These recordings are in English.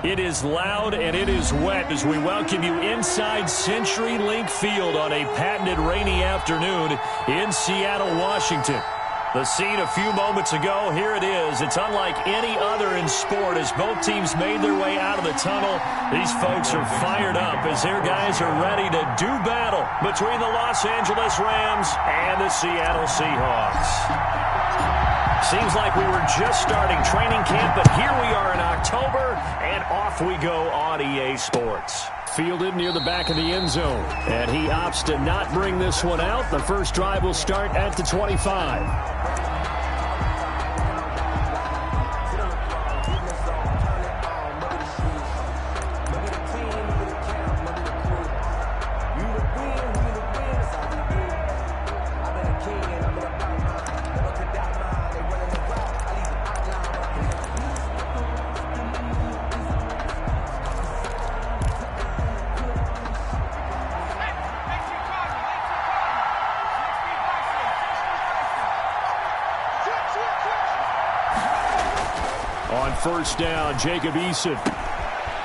It is loud and it is wet as we welcome you inside CenturyLink Field on a patented rainy afternoon in Seattle, Washington. The scene a few moments ago, here it is. It's unlike any other in sport as both teams made their way out of the tunnel. These folks are fired up as their guys are ready to do battle between the Los Angeles Rams and the Seattle Seahawks. Seems like we were just starting training camp, but here we are in October, and off we go on EA Sports. Fielded near the back of the end zone, and he opts to not bring this one out. The first drive will start at the 25. First down, Jacob Eason.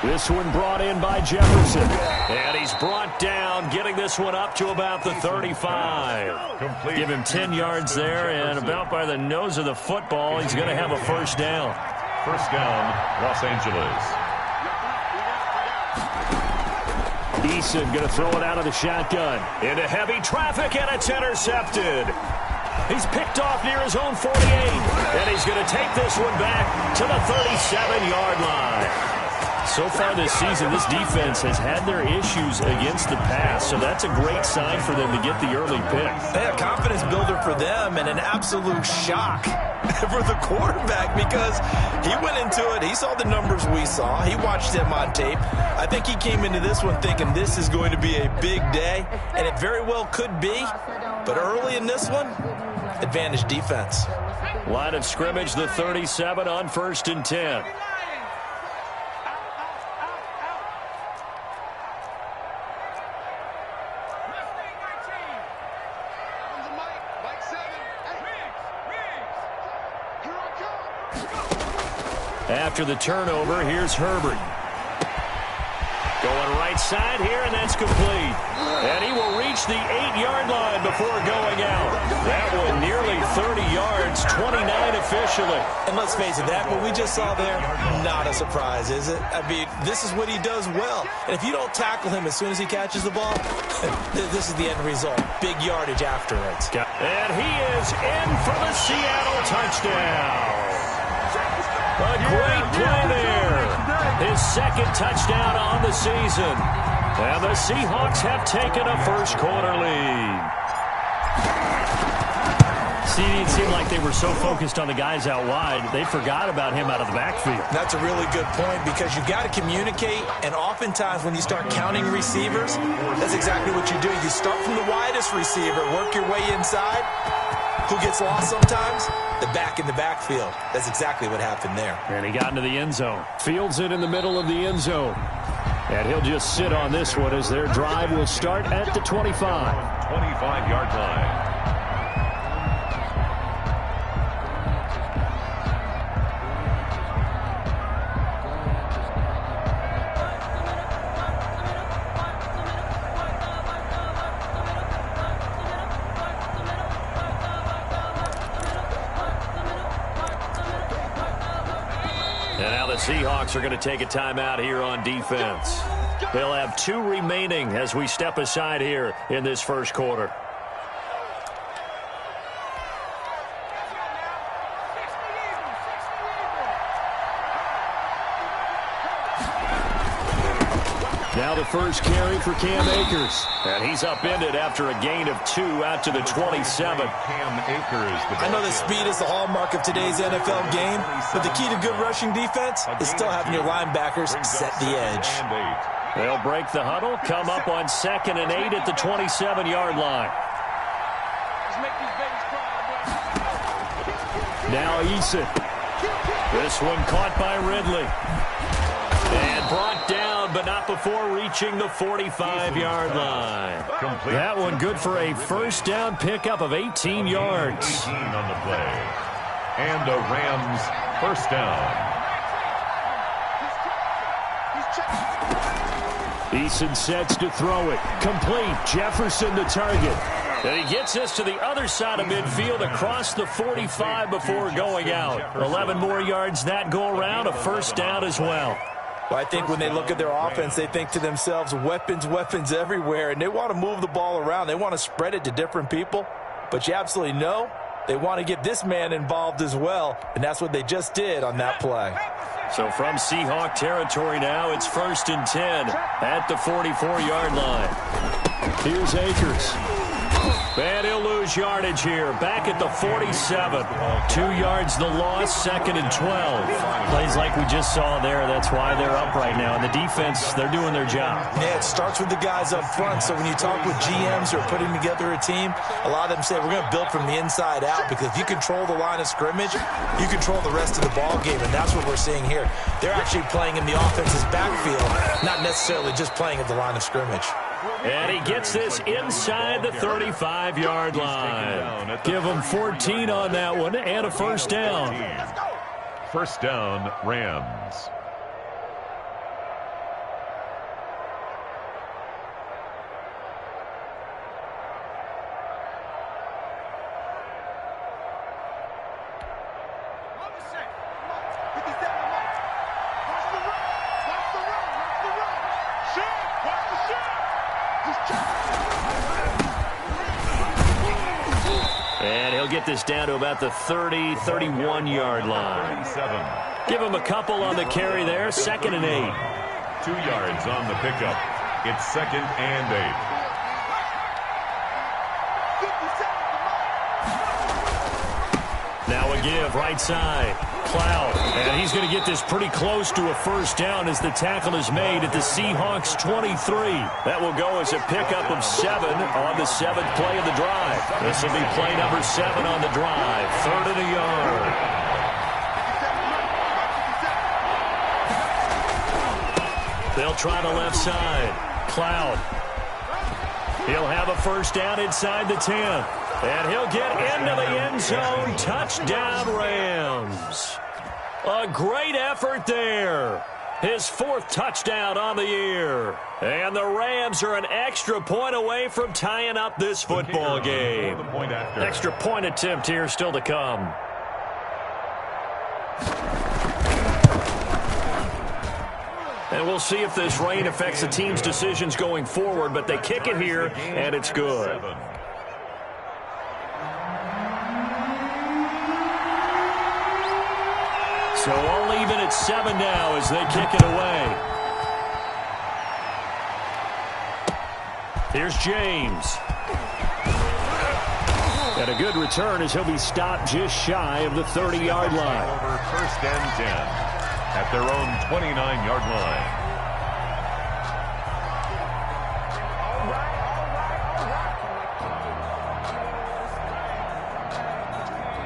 This one brought in by Jefferson. And he's brought down, getting this one up to about the 35. Give him 10 yards there, and about by the nose of the football, he's going to have a first down. First down, Los Angeles. Eason going to throw it out of the shotgun. Into heavy traffic, and it's intercepted. He's picked off near his own 48, and he's going to take this one back to the 37-yard line. So far this season, this defense has had their issues against the pass, so that's a great sign for them to get the early pick. A confidence builder for them and an absolute shock for the quarterback because he went into it. He saw the numbers we saw. He watched them on tape. I think he came into this one thinking this is going to be a big day, and it very well could be. But early in this one, advantage defense. Line of scrimmage, the 37 on 1st and 10. After the turnover, here's Herbert. Going right side here, and that's complete. And he will reach the 8-yard line before going out. That one nearly 30 yards, 29 officially. And let's face it, that what we just saw there, not a surprise, is it? I mean, this is what he does well. And if you don't tackle him as soon as he catches the ball, this is the end result. Big yardage afterwards. And he is in for the Seattle touchdown. A great play there. His second touchdown on the season. And the Seahawks have taken a first-quarter lead. See, it seemed like they were so focused on the guys out wide, they forgot about him out of the backfield. That's a really good point because you got to communicate, and oftentimes when you start counting receivers, that's exactly what you do. You start from the widest receiver, work your way inside. Who gets lost sometimes? The back in the backfield. That's exactly what happened there. And he got into the end zone. Fields it in the middle of the end zone. And he'll just sit on this one as their drive will start at the 25. 25-yard line. Seahawks are going to take a timeout here on defense. They'll have 2 remaining as we step aside here in this first quarter. Now the first carry for Cam Akers. And he's upended after a gain of 2 out to the 27. Cam Akers. I know that speed is the hallmark of today's NFL game, but the key to good rushing defense is still having your linebackers set the edge. They'll break the huddle, come up on 2nd and 8 at the 27-yard line. Now Eason. This one caught by Ridley. And brought down, but not before reaching the 45-yard line. That one good for a first down pickup of 18 yards. 18 on the play. And a Rams first down. Eason sets to throw it. Complete. Jefferson the target. And he gets us to the other side of midfield across the 45 before going out. 11 more yards that go around, a first down as well. Well, I think when they look at their offense, they think to themselves, weapons, weapons everywhere, and they want to move the ball around. They want to spread it to different people, but you absolutely know they want to get this man involved as well, and that's what they just did on that play. So from Seahawk territory now, it's 1st and 10 at the 44-yard line. Here's Akers. And he'll lose yardage here. Back at the 47. 2 yards the loss, 2nd and 12. Plays like we just saw there. That's why they're up right now. And the defense, they're doing their job. Yeah, it starts with the guys up front. So when you talk with GMs who are putting together a team, a lot of them say we're going to build from the inside out, because if you control the line of scrimmage, you control the rest of the ball game, and that's what we're seeing here. They're actually playing in the offense's backfield, not necessarily just playing at the line of scrimmage. And he gets this inside the 35-yard line. Give him 14 on that one and a first down. First down, Rams. And he'll get this down to about the 30-31-yard line. Give him a couple on the carry there. 2nd and 8. 2 yards on the pickup. It's 2nd and 8. Now a give right side. Cloud. And he's going to get this pretty close to a first down as the tackle is made at the Seahawks 23. That will go as a pickup of 7 on the 7th play of the drive. This will be play number 7 on the drive. 3rd and a yard. They'll try the left side. Cloud. He'll have a first down inside the 10. And he'll get into the end zone. Touchdown, Rams. A great effort there. His 4th touchdown on the year. And the Rams are an extra point away from tying up this football game. Extra point attempt here still to come. And we'll see if this rain affects the team's decisions going forward, but they kick it here, and it's good. So all even at 7 now as they kick it away. Here's James. And a good return as he'll be stopped just shy of the 30-yard line. Over 1st and 10 at their own 29-yard line.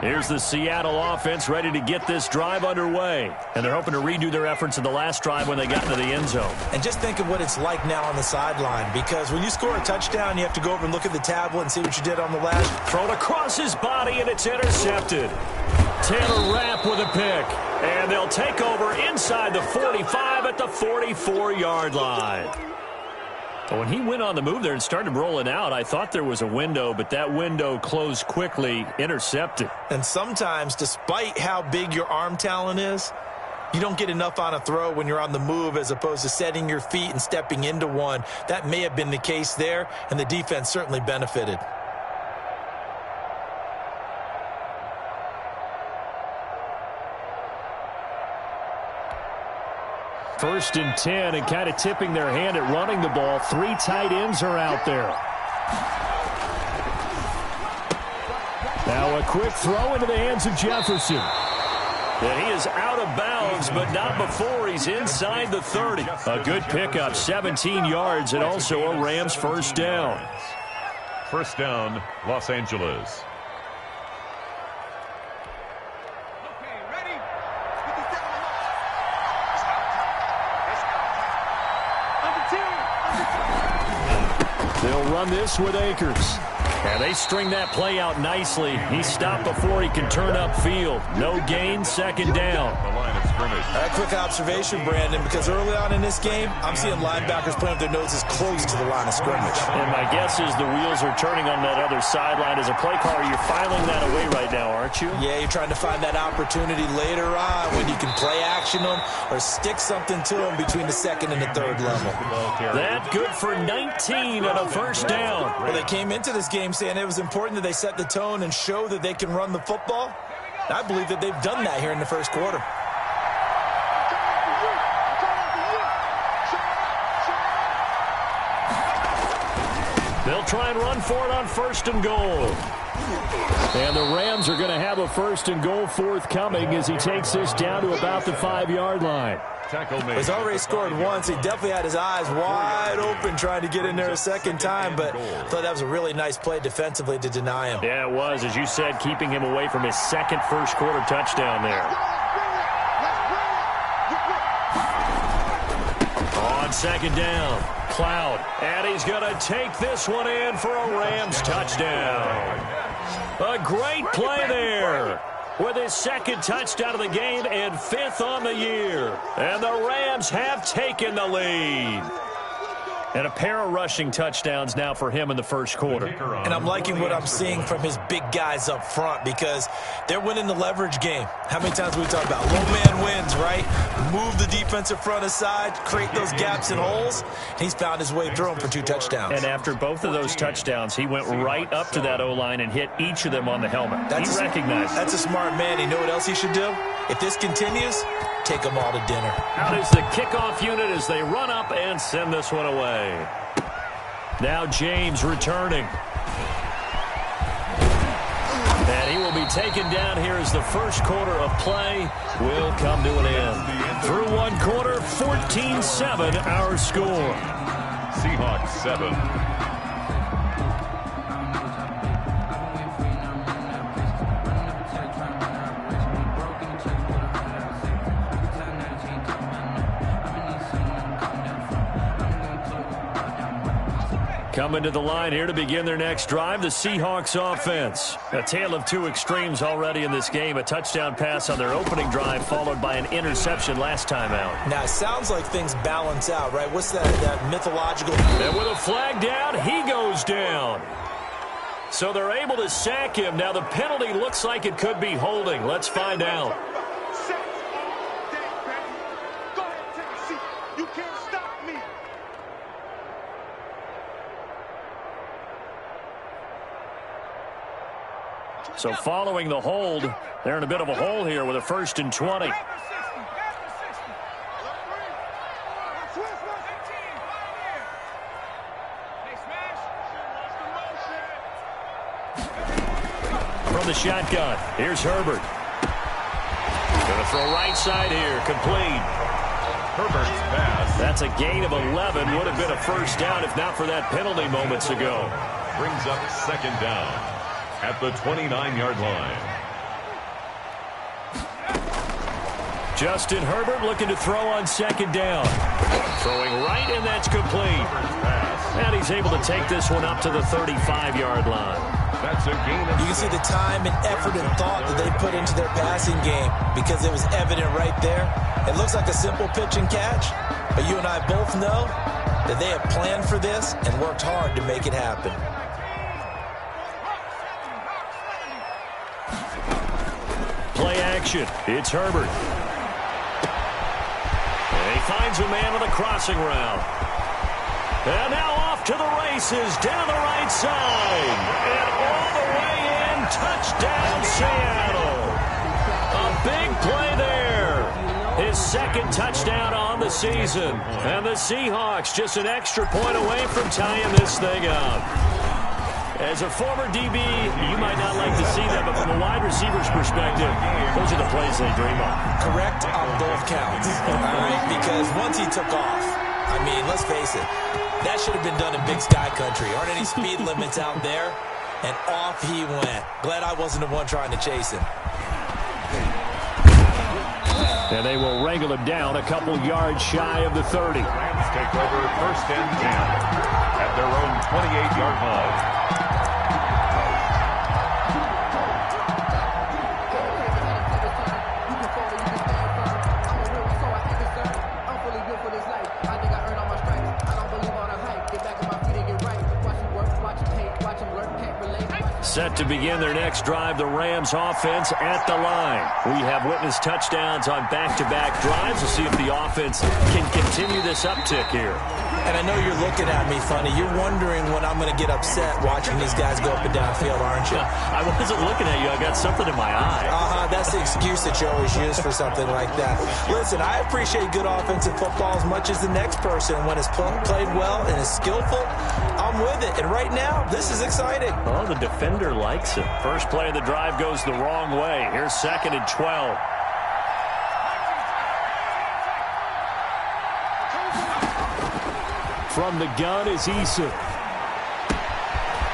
Here's the Seattle offense ready to get this drive underway. And they're hoping to redo their efforts in the last drive when they got into the end zone. And just think of what it's like now on the sideline, because when you score a touchdown, you have to go over and look at the tablet and see what you did on the last. Thrown across his body, and it's intercepted. Taylor Rapp with a pick. And they'll take over inside the 45 at the 44-yard line. When he went on the move there and started rolling out, I thought there was a window, but that window closed quickly, intercepted. And sometimes, despite how big your arm talent is, you don't get enough on a throw when you're on the move as opposed to setting your feet and stepping into one. That may have been the case there, and the defense certainly benefited. First and 10, and kind of tipping their hand at running the ball. 3 tight ends are out there. Now a quick throw into the hands of Jefferson. And he is out of bounds, but not before he's inside the 30. A good pickup, 17 yards, and also a Rams first down. First down, Los Angeles. They'll run this with Akers. And they string that play out nicely. He stopped before he can turn upfield. No gain, second down. The line of scrimmage. A quick observation, Brandon, because early on in this game, I'm seeing linebackers playing with their noses close to the line of scrimmage. And my guess is the wheels are turning on that other sideline. As a play caller, you're filing that away right now, aren't you? Yeah, you're trying to find that opportunity later on when you can play action them or stick something to them between the second and the third level. That good for 19 and a first down. Well, they came into this game saying it was important that they set the tone and show that they can run the football. I believe that they've done that here in the first quarter. They'll try and run for it on first and goal. And the Rams are going to have a first and goal forthcoming as he takes this down to about the 5-yard line. He's already scored once. He definitely had his eyes wide open trying to get in there a second time, but I thought that was a really nice play defensively to deny him. Yeah, it was, as you said, keeping him away from his second first-quarter touchdown there. On second down, Cloud, and he's going to take this one in for a Rams touchdown. A great play there, with his second touchdown of the game and 5th on the year. And the Rams have taken the lead. And a pair of rushing touchdowns now for him in the first quarter. And I'm liking what I'm seeing from his big guys up front because they're winning the leverage game. How many times we talk about low man wins, right? Move the defensive front aside, create those gaps and holes. He's found his way through them for 2 touchdowns. And after both of those touchdowns, he went right up to that O-line and hit each of them on the helmet. He recognized it. That's a smart man. You know what else he should do? If this continues, take them all to dinner. Out is the kickoff unit as they run up and send this one away. Now James returning. And he will be taken down here as the first quarter of play will come to an end. Through one quarter, 14-7 our score. Seahawks 7. Coming to the line here to begin their next drive, the Seahawks offense. A tale of 2 extremes already in this game. A touchdown pass on their opening drive followed by an interception last time out. Now, it sounds like things balance out, right? What's that mythological... And with a flag down, he goes down. So they're able to sack him. Now the penalty looks like it could be holding. Let's find out. So following the hold, they're in a bit of a hole here with a 1st and 20. From the shotgun, here's Herbert. Going to throw right side here, complete. Herbert's pass. That's a gain of 11. Would have been a first down if not for that penalty moments ago. Brings up second down at the 29-yard line. Justin Herbert looking to throw on second down. Throwing right, and that's complete. And he's able to take this one up to the 35-yard line. That's a gain of... You can see the time and effort and thought that they put into their passing game because it was evident right there. It looks like a simple pitch and catch, but you and I both know that they have planned for this and worked hard to make it happen. Play action. It's Herbert. And he finds a man with a crossing route. And now off to the races down the right side. And all the way in. Touchdown, Seattle. A big play there. His second touchdown on the season. And the Seahawks just an extra point away from tying this thing up. As a former DB, you might not like to see that, but from a wide receiver's perspective, those are the plays they dream of. Correct on both counts, all right? Because once he took off, I mean, let's face it, that should have been done in Big Sky Country. Aren't any speed limits out there? And off he went. Glad I wasn't the one trying to chase him. And they will wrangle him down a couple yards shy of the 30. Rams take over 1st and 10 at their own 28-yard line. Set to begin their next drive, the Rams offense at the line. We have witnessed touchdowns on back-to-back drives. We'll see if the offense can continue this uptick here. And I know you're looking at me funny. You're wondering when I'm going to get upset watching these guys go up and down field, aren't you? I wasn't looking at you. I got something in my eye. That's the excuse that you always use for something like that. Listen, I appreciate good offensive football as much as the next person. When it's played well and is skillful, I'm with it. And right now, this is exciting. Oh, the defender likes it. First play of the drive goes the wrong way. Here's 2nd and 12. From the gun is Issa.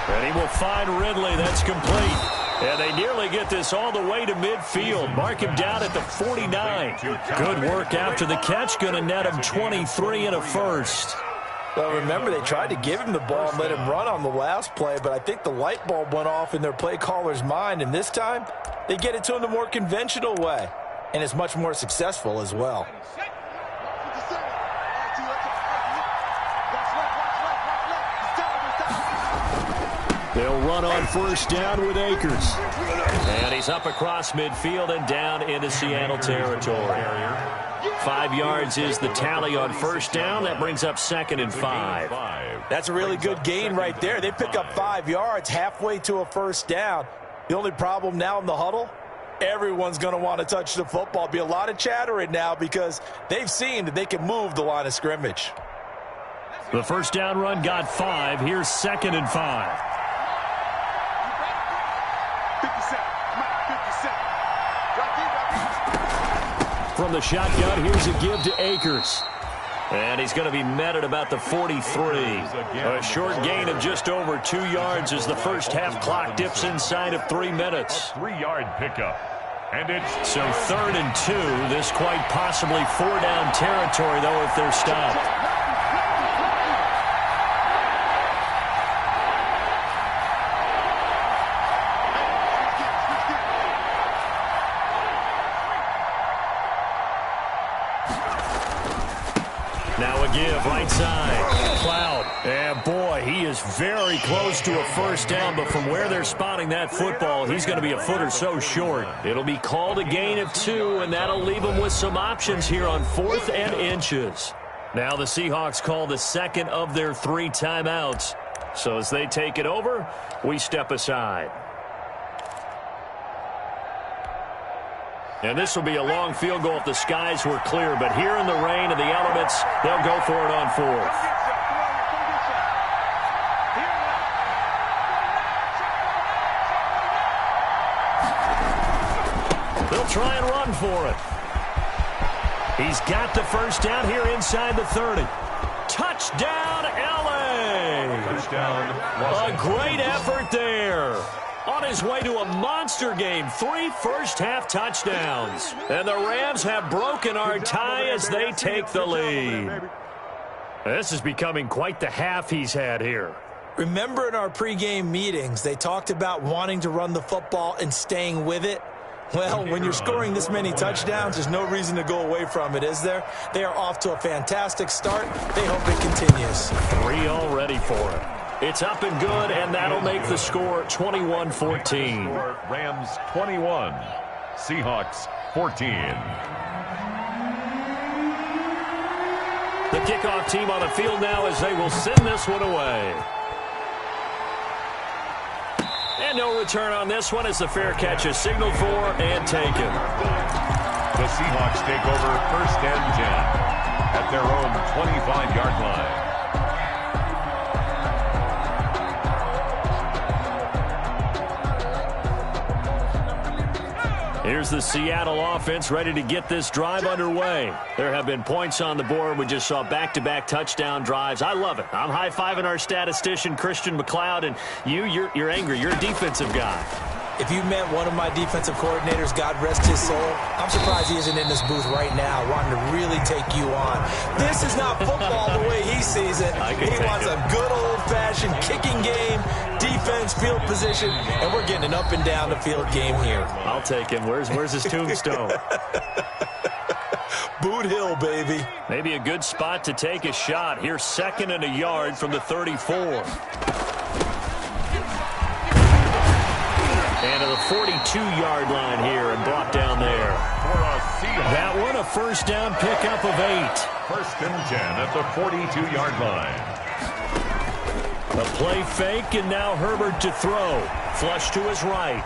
And he will find Ridley. That's complete. And they nearly get this all the way to midfield. Mark him down at the 49. Good work after the catch. Going to net him 23 and a first. Well, remember, they tried to give him the ball and let him run on the last play, but I think the light bulb went off in their play caller's mind, and this time they get it to him the more conventional way, and it's much more successful as well. They'll run on first down with Akers. And he's up across midfield and down into Seattle territory. 5 yards is the tally on first down. That brings up 2nd and 5. That's a really good gain right there. They pick up 5 yards halfway to a first down. The only problem now in the huddle, everyone's going to want to touch the football. Be a lot of chattering now because they've seen that they can move the line of scrimmage. The first down run got 5. Here's 2nd and 5. From the shotgun, here's a give to Akers. And he's going to be met at about the 43. A short gain of just over 2 yards as the first half clock dips inside of 3 minutes. A 3-yard pickup. And it's so 3rd and 2. This quite possibly 4-down territory, though, if they're stopped. Now a give, right side. Cloud. And boy, he is very close to a first down, but from where they're spotting that football, he's going to be a foot or so short. It'll be called a gain of 2, and that'll leave them with some options here on 4th and inches. Now the Seahawks call the second of their 3 timeouts. So as they take it over, we step aside. And this will be a long field goal if the skies were clear. But here in the rain and the elements, they'll go for it on 4th. They'll try and run for it. He's got the first down here inside the 30. Touchdown, L.A. touchdown. A great effort there. On his way to a monster game, 3 first-half touchdowns. And the Rams have broken our tie as they take the lead. This is becoming quite the half he's had here. Remember in our pregame meetings, they talked about wanting to run the football and staying with it? Well, when you're scoring this many touchdowns, there's no reason to go away from it, is there? They are off to a fantastic start. They hope it continues. 3 already for it. It's up and good, and that'll make the score 21-14. Rams 21, Seahawks 14. The kickoff team on the field now as they will send this one away. And no return on this one as the fair catch is signaled for and taken. The Seahawks take over 1st and 10 at their own 25-yard line. Here's the Seattle offense ready to get this drive underway. There have been points on the board. We just saw back-to-back touchdown drives. I love it. I'm high-fiving our statistician, Christian McLeod, and you're angry. You're a defensive guy. If you met one of my defensive coordinators, God rest his soul, I'm surprised he isn't in this booth right now wanting to really take you on. This is not football the way he sees it. He wants a good old-fashioned kicking game, defense, field position, and we're getting an up and down the field game here. I'll take him. Where's his tombstone? Boot Hill, baby. Maybe a good spot to take a shot. Here's 2nd and a yard from the 34. 42-yard line here and brought down there. That one, a first down pickup of 8. First and 10 at the 42-yard line. A play fake, and now Herbert to throw. Flush to his right.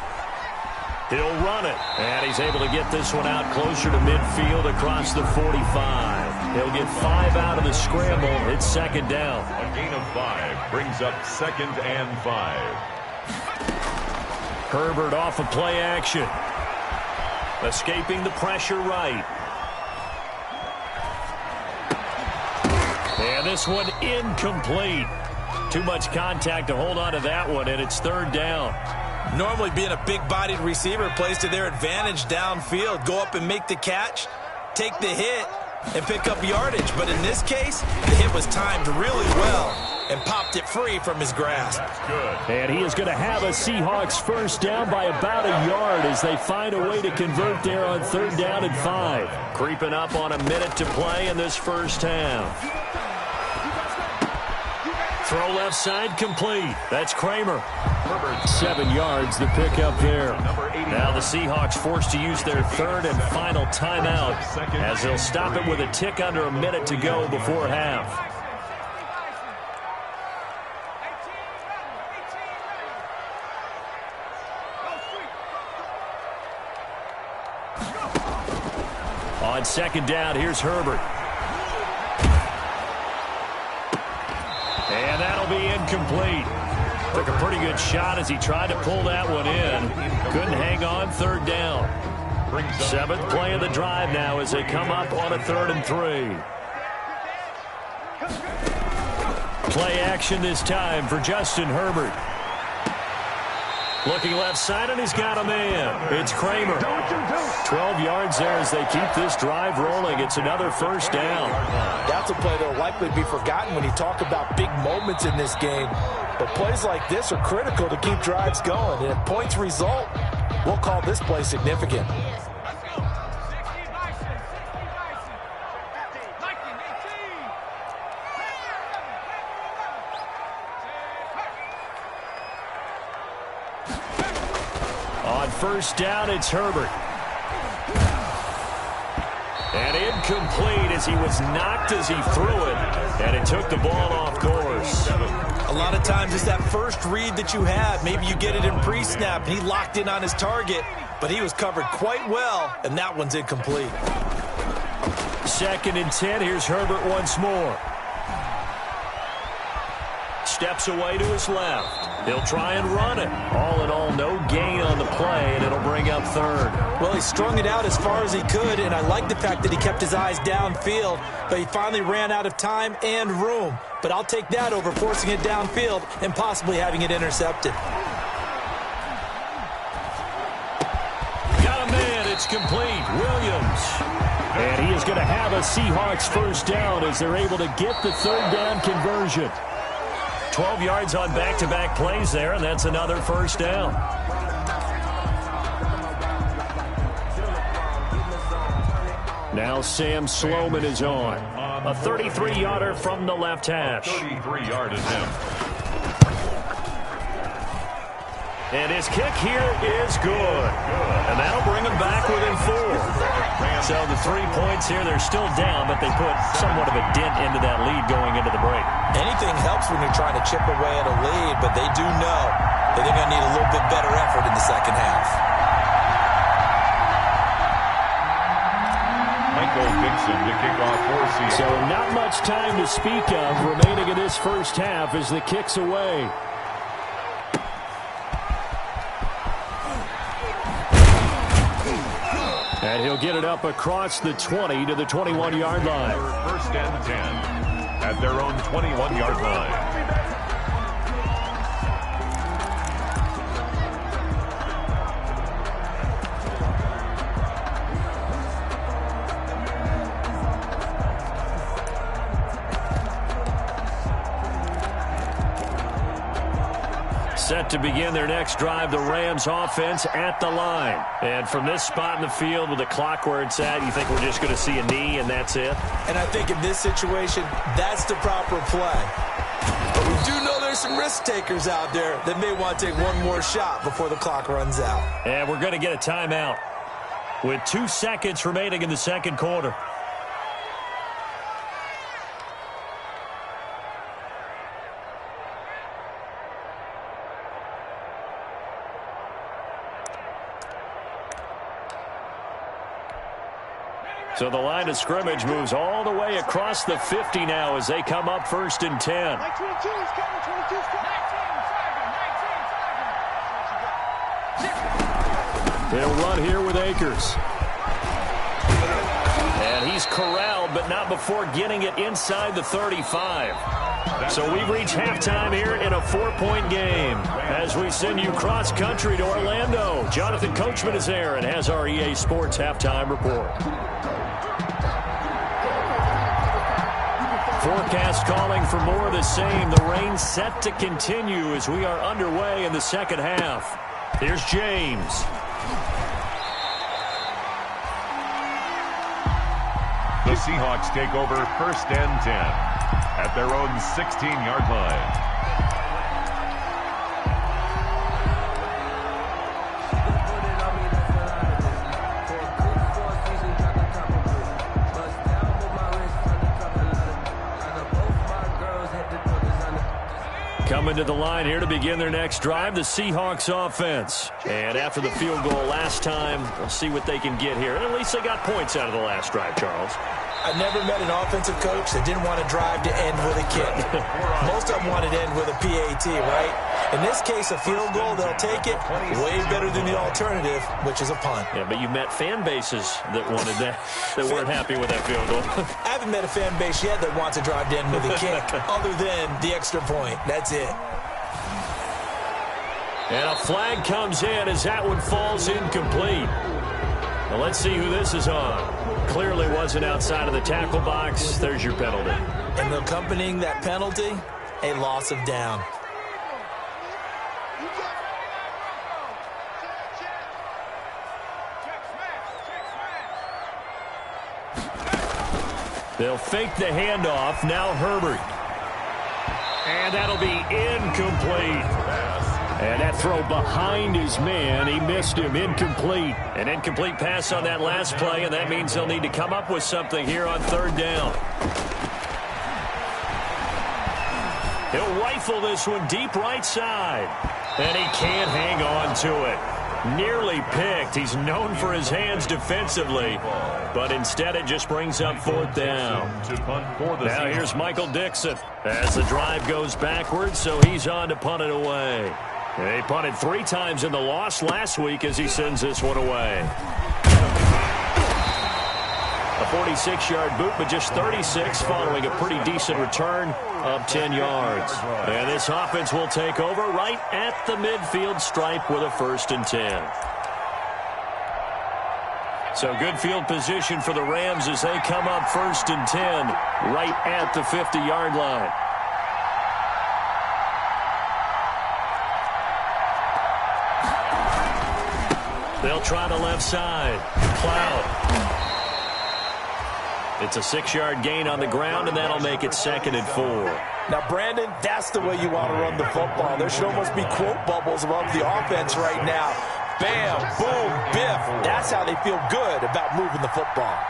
He'll run it, and he's able to get this one out closer to midfield across the 45. He'll get 5 out of the scramble. It's second down. A gain of 5 brings up second and 5. Herbert off of play action. Escaping the pressure right. And this one incomplete. Too much contact to hold on to that one, and it's third down. Normally being a big-bodied receiver plays to their advantage downfield. Go up and make the catch, take the hit, and pick up yardage. But in this case, the hit was timed really well and popped it free from his grasp. That's good. And he is going to have a Seahawks first down by about a yard as they find a way to convert there on third down and 5. Creeping up on a minute to play in this first half. Throw left side complete. That's Kramer. 7 yards the pickup there. Now the Seahawks forced to use their third and final timeout as they'll stop it with a tick under a minute to go before half. On second down, here's Herbert. And that'll be incomplete. Took a pretty good shot as he tried to pull that one in. Couldn't hang on, third down. 7th play of the drive now as they come up on a 3rd and 3. Play action this time for Justin Herbert. Looking left side, and he's got a man. It's Kramer. 12 yards there as they keep this drive rolling. It's another first down. That's a play that will likely be forgotten when you talk about big moments in this game. But plays like this are critical to keep drives going. And if points result, we'll call this play significant. On first down, it's Herbert. And incomplete as he was knocked as he threw it. And it took the ball off course. A lot of times it's that first read that you have. Maybe you get it in pre-snap, and he locked in on his target, but he was covered quite well, and that one's incomplete. 2nd and 10. Here's Herbert once more. Steps away to his left. He'll try and run it. All in all, no gain on the play, and it'll bring up 3rd. Well, he strung it out as far as he could, and I like the fact that he kept his eyes downfield, but he finally ran out of time and room. But I'll take that over forcing it downfield and possibly having it intercepted. Got a man. It's complete. Williams. And he is going to have a Seahawks first down as they're able to get the third down conversion. 12 yards on back-to-back plays there, and that's another first down. Now Sam Sloman is on. A 33-yarder from the left hash. 33-yard attempt. And his kick here is good. And that'll bring him back within 4. So the 3 points here, they're still down, but they put somewhat of a dent into that lead going into the break. Anything helps when you're trying to chip away at a lead, but they do know that they're going to need a little bit better effort in the second half. Michael Dixon to kick off for Seattle. So not much time to speak of remaining in this first half as the kick's away. And he'll get it up across the 20 to the 21-yard line. First and 10 at their own 21-yard line. Set to begin their next drive, the Rams offense at the line. And from this spot in the field with the clock where it's at, you think we're just going to see a knee and that's it? And I think in this situation, that's the proper play. But we do know they're are some risk takers out there that may want to take one more shot before the clock runs out. And we're going to get a timeout with 2 seconds remaining in the second quarter. So the line of scrimmage moves all the way across the 50 now as they come up 1st and 10. They'll run here with Akers. And he's corralled, but not before getting it inside the 35. So we've reached halftime here in a 4-point game as we send you cross-country to Orlando. Jonathan Coachman is there and has our EA Sports halftime report. Forecast calling for more of the same. The rain set to continue as we are underway in the second half. Here's James. The Seahawks take over 1st and 10 at their own 16-yard line. Coming to the line here to begin their next drive, the Seahawks offense. And after the field goal last time, we'll see what they can get here. And at least they got points out of the last drive, Charles. I've never met an offensive coach that didn't want to drive to end with a kick. Most of them wanted to end with a PAT, right? In this case, a field goal, they'll take it. Way better than the alternative, which is a punt. Yeah, but you met fan bases that wanted that, that weren't happy with that field goal. I haven't met a fan base yet that wants to drive to end with a kick, other than the extra point. That's it. And a flag comes in as that one falls incomplete. Now let's see who this is on. Clearly wasn't outside of the tackle box. There's your penalty. And accompanying that penalty, a loss of down. They'll fake the handoff. Now Herbert. And that'll be incomplete. And that throw behind his man, he missed him, incomplete. An incomplete pass on that last play, and that means they'll need to come up with something here on 3rd down. He'll rifle this one deep right side. And he can't hang on to it. Nearly picked. He's known for his hands defensively, but instead it just brings up 4th down. Now here's Michael Dixon as the drive goes backwards, so he's on to punt it away. They punted 3 times in the loss last week as he sends this one away. A 46-yard boot, but just 36 following a pretty decent return of 10 yards. And this offense will take over right at the midfield stripe with a 1st and 10. So good field position for the Rams as they come up 1st and 10 right at the 50-yard line. They'll try the left side. Cloud. It's a 6-yard gain on the ground, and that'll make it 2nd and 4. Now, Brandon, that's the way you want to run the football. There should almost be quote bubbles above the offense right now. Bam, boom, biff. That's how they feel good about moving the football.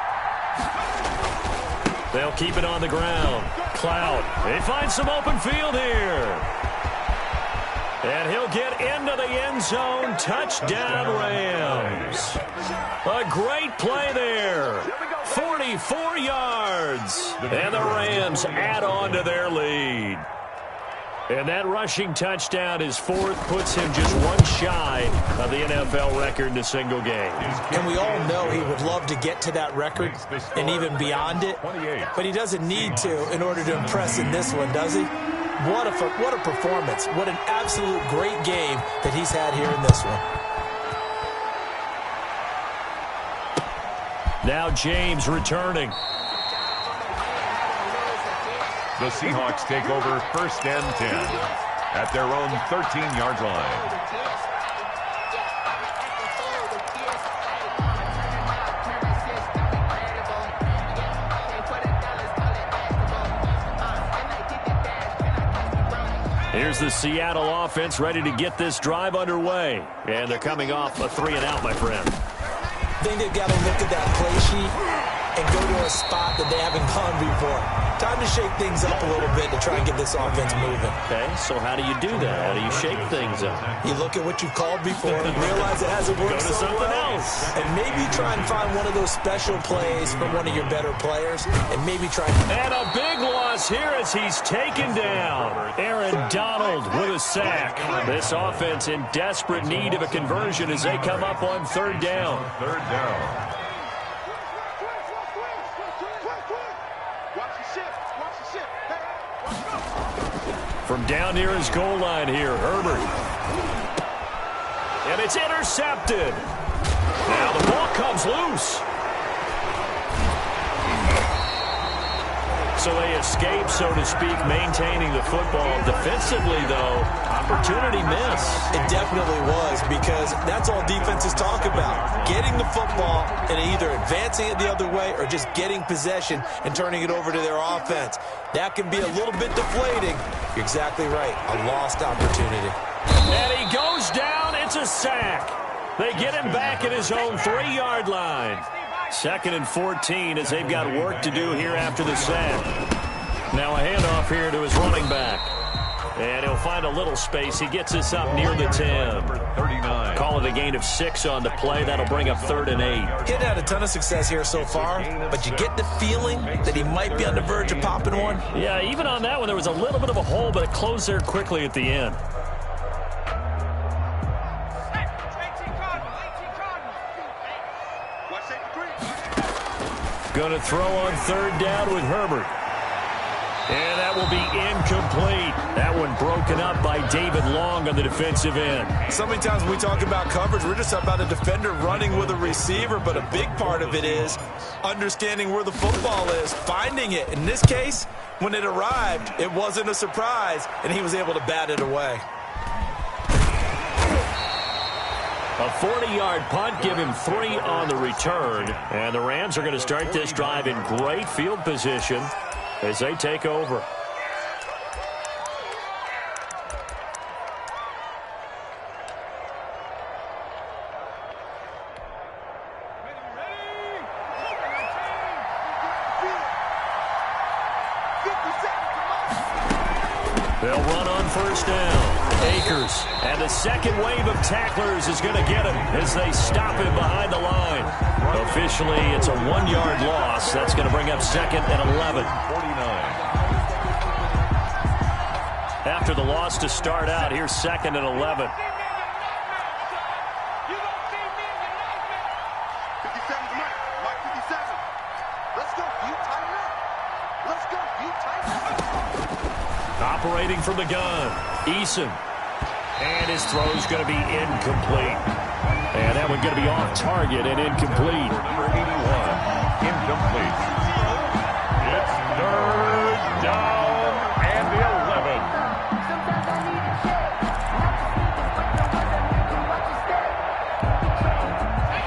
They'll keep it on the ground. Cloud. They find some open field here. And he'll get into the end zone. Touchdown, Rams. A great play there. 44 yards. And the Rams add on to their lead. And that rushing touchdown is 4th, puts him just 1 shy of the NFL record in a single game. And we all know he would love to get to that record and even beyond it. But he doesn't need to in order to impress in this one, does he? What a performance. What an absolute great game that he's had here in this one. Now James returning. The Seahawks take over 1st and 10 at their own 13-yard line. Here's the Seattle offense ready to get this drive underway. And they're coming off a 3-and-out, my friend. I think they've got to look at that play sheet and go to a spot that they haven't gone before. Time to shake things up a little bit to try and get this offense moving. Okay, so how do you do that? How do you shake things up? You look at what you've called before and realize it hasn't worked Go to so something well. else. And maybe try and find one of those special plays from one of your better players. And maybe try. And a big loss here as he's taken down. Aaron Donald with a sack. This offense in desperate need of a conversion as they come up on 3rd down. 3rd down. From down near his goal line here, Herbert. And it's intercepted. Now the ball comes loose. So they escape, so to speak, maintaining the football. Defensively, though, opportunity miss. It definitely was, because that's all defenses talk about. Getting the football and either advancing it the other way or just getting possession and turning it over to their offense. That can be a little bit deflating. You're exactly right. A lost opportunity. And he goes down. It's a sack. They get him back at his own 3-yard line. 2nd and 14 as they've got work to do here after the sack. Now a handoff here to his running back. And he'll find a little space. He gets this up near the 10. 39. Call it a gain of 6 on the play. That'll bring up 3rd and 8. He's had a ton of success here so far, but you get the feeling that he might be on the verge of popping one. Yeah, even on that one, there was a little bit of a hole, but it closed there quickly at the end. Going to throw on 3rd down with Herbert. And that will be incomplete. That one broken up by David Long on the defensive end. So many times when we talk about coverage, we're just about a defender running with a receiver, but a big part of it is understanding where the football is, finding it. In this case, when it arrived, it wasn't a surprise, and he was able to bat it away. A 40-yard punt, give him 3 on the return. And the Rams are going to start this drive in great field position as they take over. They'll run on 1st down. Akers, and the second wave of tacklers is going to get him as they stop him behind the line. Officially, it's a 1-yard loss. That's going to bring up 2nd and 11. 49. After the loss to start out, here's 2nd and 11. Operating from the gun, Eason. And his throw's going to be incomplete. And that one's going to be off target and incomplete. Number 81, incomplete. It's 3rd down and 11.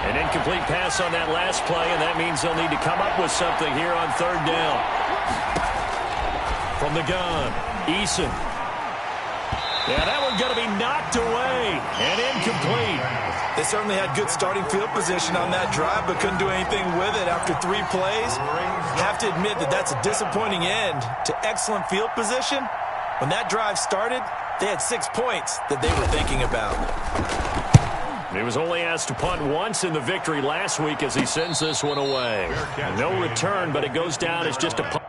An incomplete pass on that last play, and that means they'll need to come up with something here on 3rd down. From the gun, Eason. Yeah, that one's going to be knocked away and incomplete. They certainly had good starting field position on that drive, but couldn't do anything with it after 3 plays. Have to admit that that's a disappointing end to excellent field position. When that drive started, they had 6 points that they were thinking about. He was only asked to punt once in the victory last week as he sends this one away. No return, but it goes down as just a punt.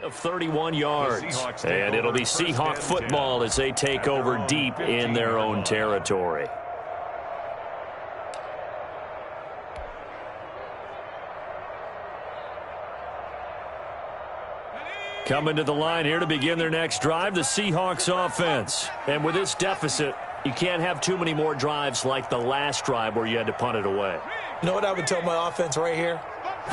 Of 31 yards, and it'll be Seahawk football as they take over deep in their own territory. Coming to the line here to begin their next drive, the Seahawks offense. And with this deficit, you can't have too many more drives like the last drive where you had to punt it away. You know what I would tell my offense right here?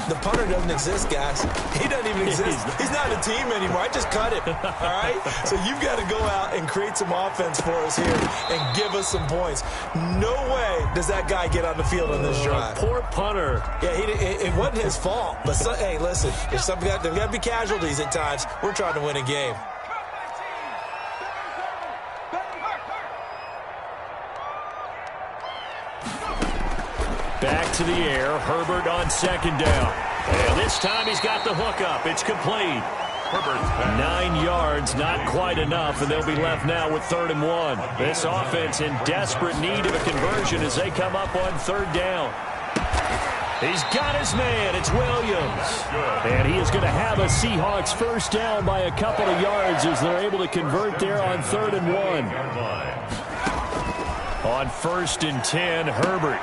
The punter doesn't exist, guys. He doesn't even exist. He's not a team anymore. I just cut him, all right? So you've got to go out and create some offense for us here and give us some points. No way does that guy get on the field on this drive. Poor punter. Yeah, it wasn't his fault. But, hey, listen, there's got to be casualties at times. We're trying to win a game. Back to the air. Herbert on second down. And this time he's got the hook up. It's complete. 9 yards, not quite enough, and they'll be left now with 3rd and 1. This offense in desperate need of a conversion as they come up on 3rd down. He's got his man. It's Williams. And he is going to have a Seahawks first down by a couple of yards as they're able to convert there on 3rd and 1. On 1st and 10, Herbert.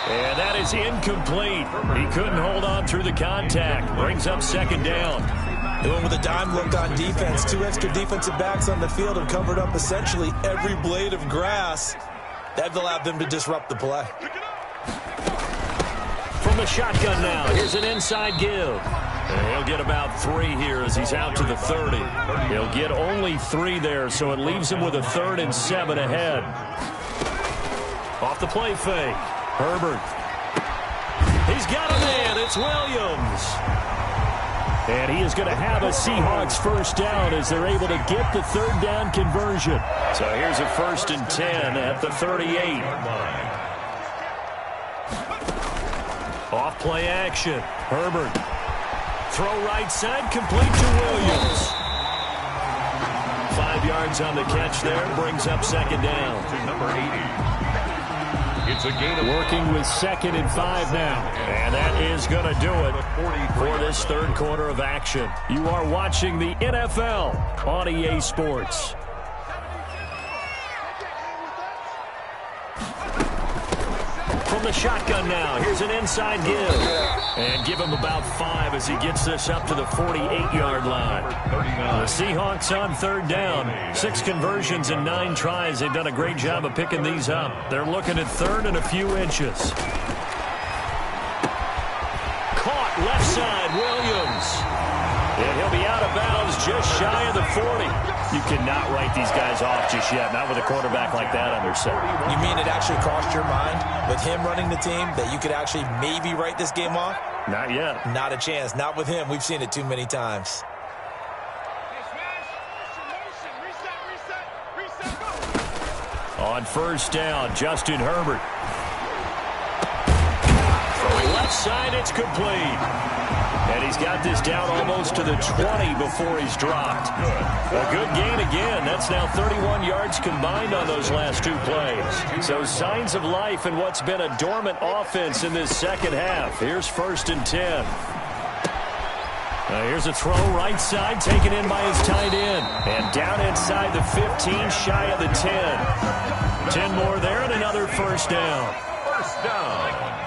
And that is incomplete. He couldn't hold on through the contact. Brings up 2nd down. They went with a dime look on defense. 2 extra defensive backs on the field and covered up essentially every blade of grass. That allowed them to disrupt the play. From the shotgun now, here's an inside give. And he'll get about 3 here as he's out to the 30. He'll get only 3 there, so it leaves him with a 3rd and 7 ahead. Off the play fake. Herbert. He's got a man. It's Williams. And he is going to have a Seahawks first down as they're able to get the 3rd down conversion. So here's a 1st and 10 at the 38. Off play action. Herbert. Throw right side, complete to Williams. 5 yards on the catch there. Brings up 2nd down. To number 80. It's a gain of working with 2nd and 5 now. And that is going to do it for this 3rd quarter of action. You are watching the NFL on EA Sports. From the shotgun now, here's an inside give. And give him about 5 as he gets this up to the 48-yard line. The Seahawks on 3rd down. 6 conversions and 9 tries. They've done a great job of picking these up. They're looking at 3rd and a few inches. Caught left side, Williams. And he'll be out of bounds just shy of the 40. You cannot write these guys off just yet, not with a quarterback like that under center. You mean it actually crossed your mind with him running the team that you could actually maybe write this game off? Not yet. Not a chance. Not with him. We've seen it too many times. On 1st down, Justin Herbert. From left side, it's complete. And he's got this down almost to the 20 before he's dropped. A good gain again. That's now 31 yards combined on those last 2 plays. So signs of life in what's been a dormant offense in this second half. Here's 1st and 10. Here's a throw right side taken in by his tight end. And down inside the 15, shy of the 10. 10 more there and another 1st down. 1st down.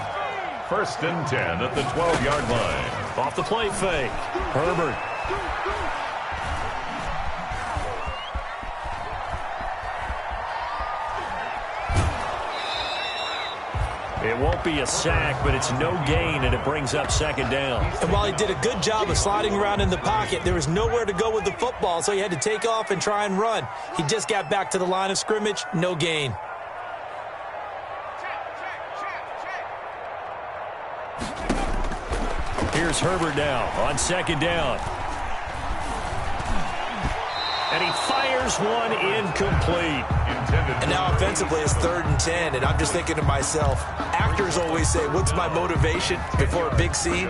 1st and 10 at the 12-yard line. Off the play fake. Herbert. It won't be a sack, but it's no gain, and it brings up 2nd down. And while he did a good job of sliding around in the pocket, there was nowhere to go with the football, so he had to take off and try and run. He just got back to the line of scrimmage, no gain. Here's Herbert now on 2nd down. And he fires one incomplete. And now offensively it's 3rd and 10, and I'm just thinking to myself, actors always say, what's my motivation before a big scene?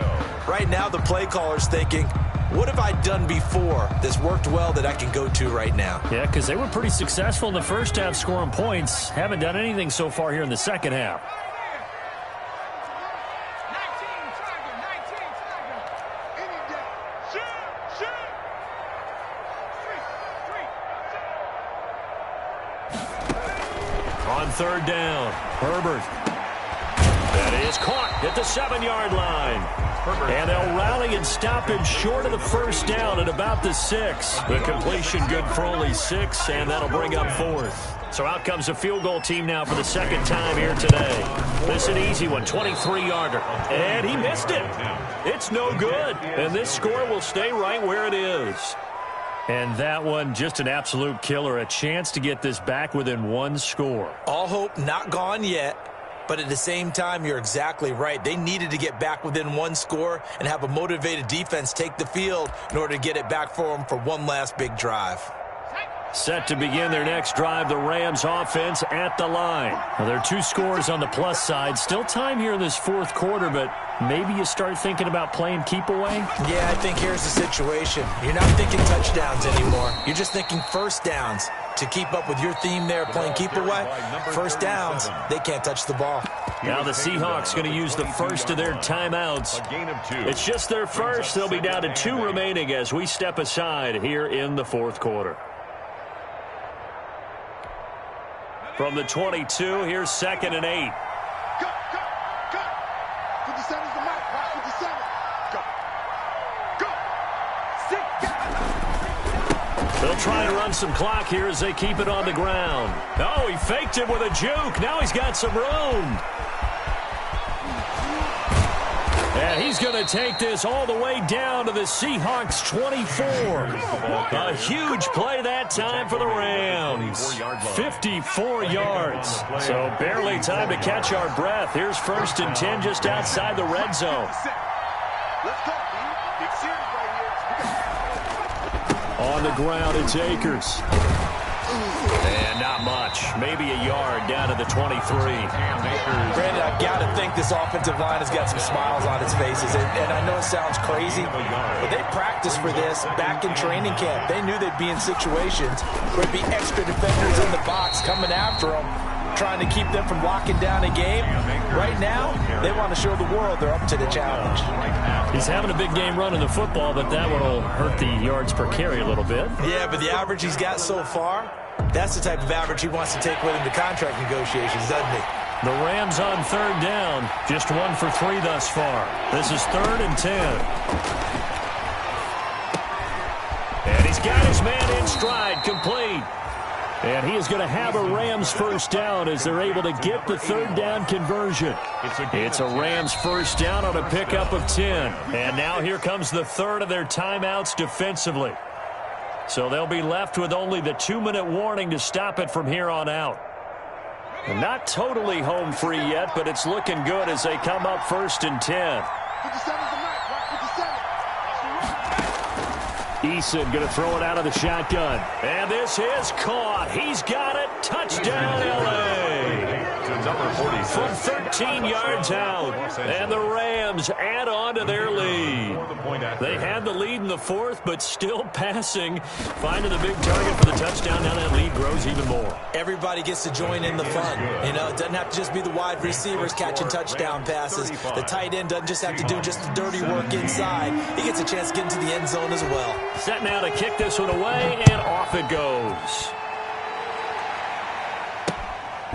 Right now the play caller's thinking, what have I done before that's worked well that I can go to right now? Yeah, because they were pretty successful in the first half scoring points. Haven't done anything so far here in the second half. On 3rd down, Herbert. That is caught at the 7-yard line. And they'll rally and stop him short of the first down at about the 6. The completion good for only 6, and that'll bring up 4th. So out comes the field goal team now for the second time here today. This is an easy one, 23-yarder. And he missed it. It's no good. And this score will stay right where it is. And that one, just an absolute killer. A chance to get this back within 1 score. All hope not gone yet. But at the same time, you're exactly right. They needed to get back within 1 score and have a motivated defense take the field in order to get it back for them for one last big drive. Set to begin their next drive, the Rams offense at the line. Well, there are 2 scores on the plus side. Still time here in this 4th quarter, but maybe you start thinking about playing keep away? Yeah, I think here's the situation. You're not thinking touchdowns anymore. You're just thinking first downs. To keep up with your theme there, playing keep away, first downs, they can't touch the ball. Now the Seahawks going to use the first of their timeouts. It's just their first. They'll be down to 2 remaining as we step aside here in the 4th quarter. From the 22, here's 2nd and 8. Go, go, go. 57's the mark. Watch 57. Go. Go. They'll try to run some clock here as they keep it on the ground. Oh, he faked it with a juke. Now he's got some room. And he's going to take this all the way down to the Seahawks 24. A huge play that time for the Rams. 54 yards. So barely time to catch our breath. Here's 1st and 10 just outside the red zone. Let's go, man. Big series right here. On the ground, it's Akers. And not much. Maybe a yard down to the 23. Brandon, I've got to think this offensive line has got some smiles on its faces. And I know it sounds crazy, but they practiced for this back in training camp. They knew they'd be in situations where there'd be extra defenders in the box coming after them, trying to keep them from locking down a game. Right now, they want to show the world they're up to the challenge. He's having a big game running the football, but that one will hurt the yards per carry a little bit. Yeah, but the average he's got so far, that's the type of average he wants to take with him to contract negotiations, doesn't he? The Rams on 3rd down, just 1 for 3 thus far. This is 3rd and 10. And he's got his man in stride, complete. And he is going to have a Rams first down as they're able to get the 3rd down conversion. It's a Rams first down on a pickup of 10. And now here comes the 3rd of their timeouts defensively. So they'll be left with only the 2-minute warning to stop it from here on out. And not totally home free yet, but it's looking good as they come up 1st and 10. 57's the mark. Watch 57. Eason going to throw it out of the shotgun. And this is caught. He's got it. Touchdown, L.A. From 13 yards out. And the Rams add on to their lead. They had the lead in the 4th, but still passing. Finding the big target for the touchdown. Now that lead grows even more. Everybody gets to join in the fun. You know, it doesn't have to just be the wide receivers catching touchdown passes. The tight end doesn't just have to do just the dirty work inside. He gets a chance to get into the end zone as well. Set now to kick this one away, and off it goes.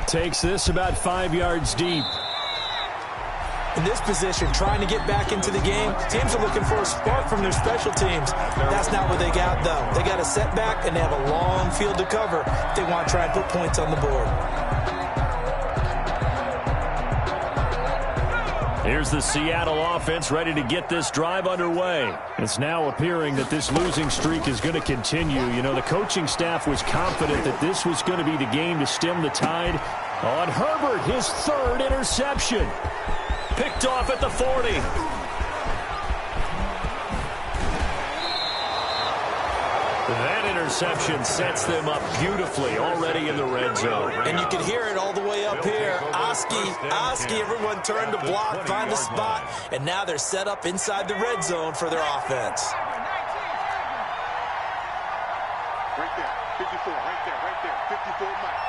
Takes this about 5 yards deep. In this position, trying to get back into the game, teams are looking for a spark from their special teams. That's not what they got, though. They got a setback, and they have a long field to cover if they want to try and put points on the board. Here's the Seattle offense ready to get this drive underway. It's now appearing that this losing streak is going to continue. You know, the coaching staff was confident that this was going to be the game to stem the tide. On Herbert, his 3rd interception. Picked off at the 40. That interception sets them up beautifully already in the red zone. And you can hear it all the way up here. Oski, everyone turned to block, find a spot, and now they're set up inside the red zone for their offense. Right there. 54. Right there. 54 mark.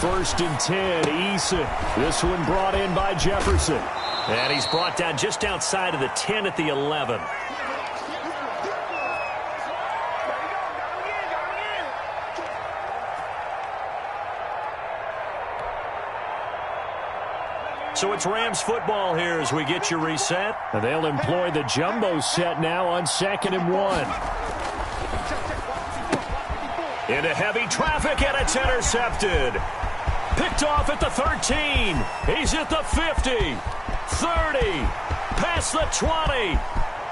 1st and 10, Eason. This one brought in by Jefferson. And he's brought down just outside of the 10 at the 11. So it's Rams football here as we get you reset. And they'll employ the jumbo set now on 2nd and 1. Into heavy traffic, and it's intercepted. Picked off at the 13. He's at the 50. 30. Past the 20.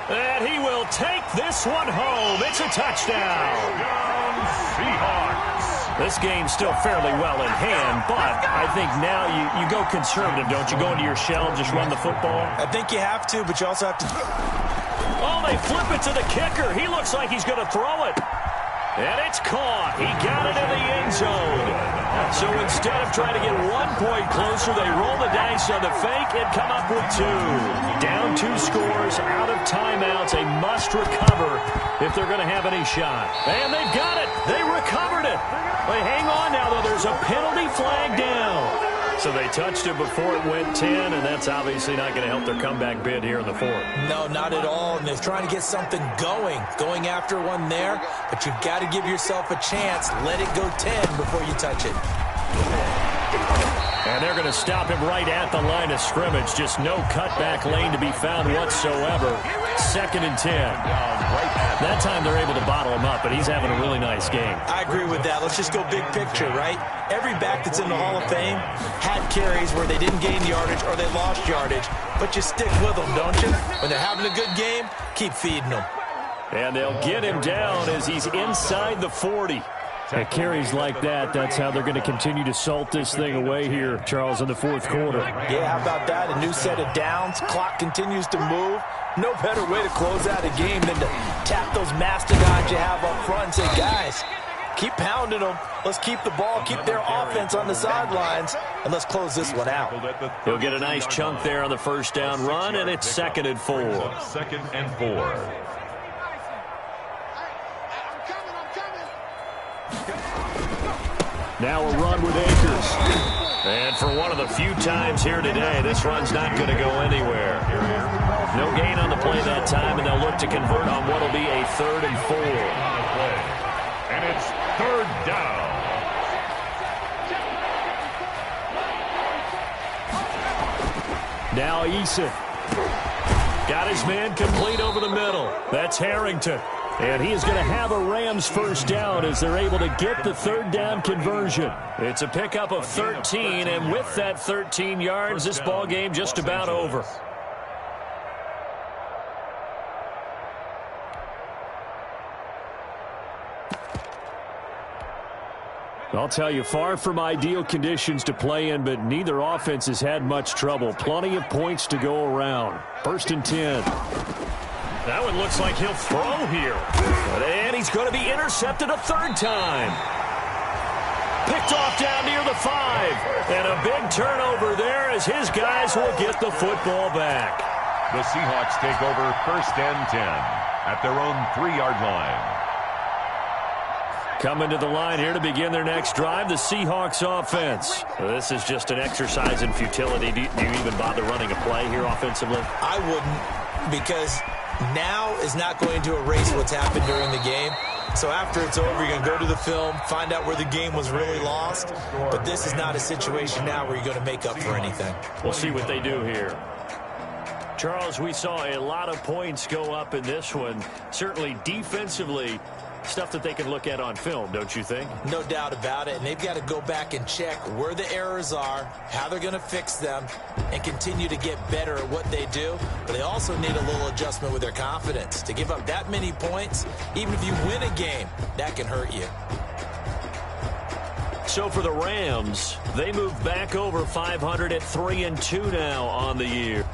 And he will take this one home. It's a touchdown. Seahawks. This game's still fairly well in hand, but I think now you go conservative, don't you? Go into your shell and just run the football? I think you have to, but you also have to... Oh, they flip it to the kicker. He looks like he's going to throw it. And it's caught. He got it in the end zone. So instead of trying to get 1 point closer, they roll the dice on the fake and come up with 2. Down 2 scores, out of timeouts. A must recover if they're going to have any shot. And they've got it. They recovered it. They hang on now, though. There's a penalty flag down. So they touched it before it went 10, and that's obviously not going to help their comeback bid here in the 4th. No, not at all, and they're trying to get something going after one there, but you've got to give yourself a chance. Let it go 10 before you touch it. And they're going to stop him right at the line of scrimmage. Just no cutback lane to be found whatsoever. 2nd and 10. That time they're able to bottle him up, but he's having a really nice game. I agree with that. Let's just go big picture, right? Every back that's in the Hall of Fame had carries where they didn't gain yardage or they lost yardage, but you stick with them, don't you? When they're having a good game, keep feeding them. And they'll get him down as he's inside the 40. At carries like that, that's how they're going to continue to salt this thing away here, Charles, in the 4th quarter. Yeah, how about that? A new set of downs. Clock continues to move. No better way to close out a game than to tap those mastodons you have up front and say, guys, keep pounding them. Let's keep the ball, keep their offense on the sidelines, and let's close this one out. He'll get a nice chunk there on the first down run, and it's 2nd and 4. 2nd and 4. Now a run with Akers. And for one of the few times here today, this run's not going to go anywhere. No gain on the play that time, and they'll look to convert on what will be a 3rd and 4. And it's 3rd down. Now Eason. Got his man complete over the middle. That's Harrington. And he is going to have a Rams first down as they're able to get the 3rd down conversion. It's a pickup of 13, and with that 13 yards, this ball game just about over. I'll tell you, far from ideal conditions to play in, but neither offense has had much trouble. Plenty of points to go around. 1st and 10. That one looks like he'll throw here. And he's going to be intercepted a 3rd time. Picked off down near the 5. And a big turnover there as his guys will get the football back. The Seahawks take over 1st and 10 at their own 3-yard line. Coming to the line here to begin their next drive, the Seahawks offense. This is just an exercise in futility. Do you even bother running a play here offensively? I wouldn't, because now is not going to erase what's happened during the game. So after it's over, you're going to go to the film, find out where the game was really lost. But this is not a situation now where you're going to make up for anything. We'll see what they do here. Charles, we saw a lot of points go up in this one. Certainly defensively, stuff that they can look at on film, don't you think? No doubt about it, and they've got to go back and check where the errors are, how they're going to fix them, and continue to get better at what they do. But they also need a little adjustment with their confidence. To give up that many points, even if you win a game, that can hurt you. So for the Rams, they move back over 500 at 3-2 now on the year.